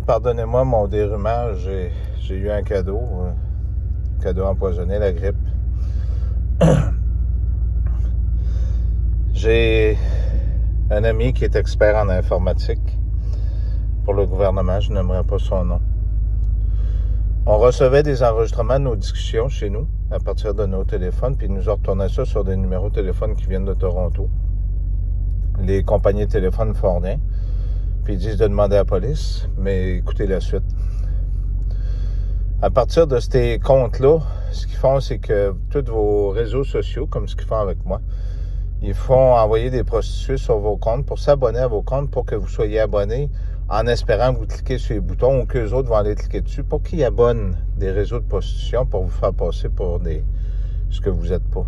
pardonnez-moi mon dérumage, j'ai eu un cadeau empoisonné, la grippe. J'ai un ami qui est expert en informatique pour le gouvernement, je n'aimerais pas son nom. On recevait des enregistrements de nos discussions chez nous, à partir de nos téléphones, puis ils nous ont retourné ça sur des numéros de téléphone qui viennent de Toronto. Les compagnies de téléphone font rien, puis ils disent de demander à la police, mais écoutez la suite. À partir de ces comptes-là, ce qu'ils font, c'est que tous vos réseaux sociaux, comme ce qu'ils font avec moi, ils font envoyer des prostituées sur vos comptes pour s'abonner à vos comptes pour que vous soyez abonnés en espérant que vous cliquez sur les boutons ou qu'eux autres vont aller cliquer dessus pour qu'ils abonnent des réseaux de prostitution pour vous faire passer pour ce que vous n'êtes pas.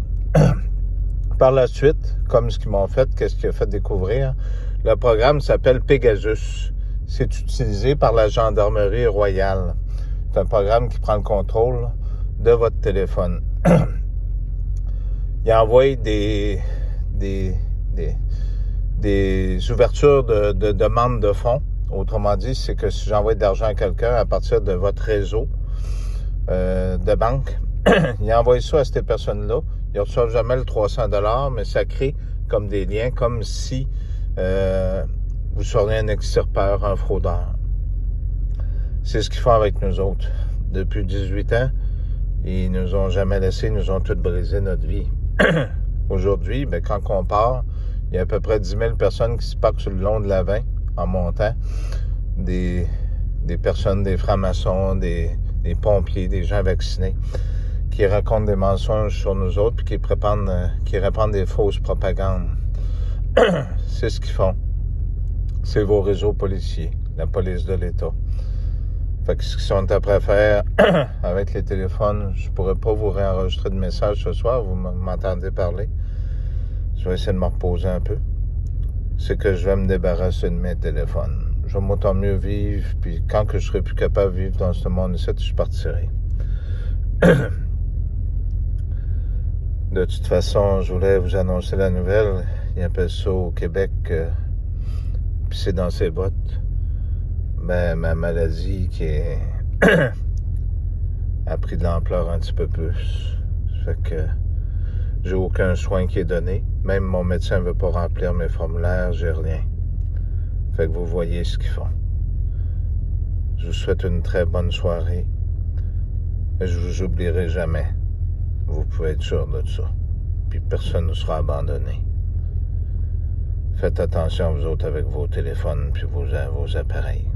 Par la suite, comme ce qu'ils m'ont fait, qu'est-ce qui a fait découvrir, le programme s'appelle Pegasus. C'est utilisé par la Gendarmerie royale. C'est un programme qui prend le contrôle de votre téléphone. Il envoie des ouvertures de demande de fonds. Autrement dit, c'est que si j'envoie de l'argent à quelqu'un à partir de votre réseau de banque, il envoie ça à ces personnes-là. Ils ne reçoivent jamais le 300$, mais ça crée comme des liens, comme si vous seriez un extirpeur, un fraudeur. C'est ce qu'ils font avec nous autres. Depuis 18 ans, ils nous ont jamais laissé, ils nous ont tout brisé notre vie. Aujourd'hui, ben, quand on part, il y a à peu près 10 000 personnes qui se parquent sur le long de la 20 en montant. Des personnes, des francs-maçons, des pompiers, des gens vaccinés qui racontent des mensonges sur nous autres puis qui répandent des fausses propagandes. C'est ce qu'ils font. C'est vos réseaux policiers, la police de l'État. Fait que ce qu'ils sont après à faire avec les téléphones, je pourrais pas vous réenregistrer de messages ce soir, vous m'entendez parler. Je vais essayer de me reposer un peu. C'est que je vais me débarrasser de mes téléphones. Je vais autant mieux vivre, puis quand que je serai plus capable de vivre dans ce monde-ci, je partirai. De toute façon, je voulais vous annoncer la nouvelle. Ils appellent ça au Québec, puis c'est dans ses bottes. Ben, ma maladie qui a pris de l'ampleur un petit peu plus. Ça fait que j'ai aucun soin qui est donné. Même mon médecin ne veut pas remplir mes formulaires, j'ai rien. Fait que vous voyez ce qu'ils font. Je vous souhaite une très bonne soirée. Et je vous oublierai jamais. Vous pouvez être sûr de ça. Puis personne ne sera abandonné. Faites attention, vous autres, avec vos téléphones puis vos appareils.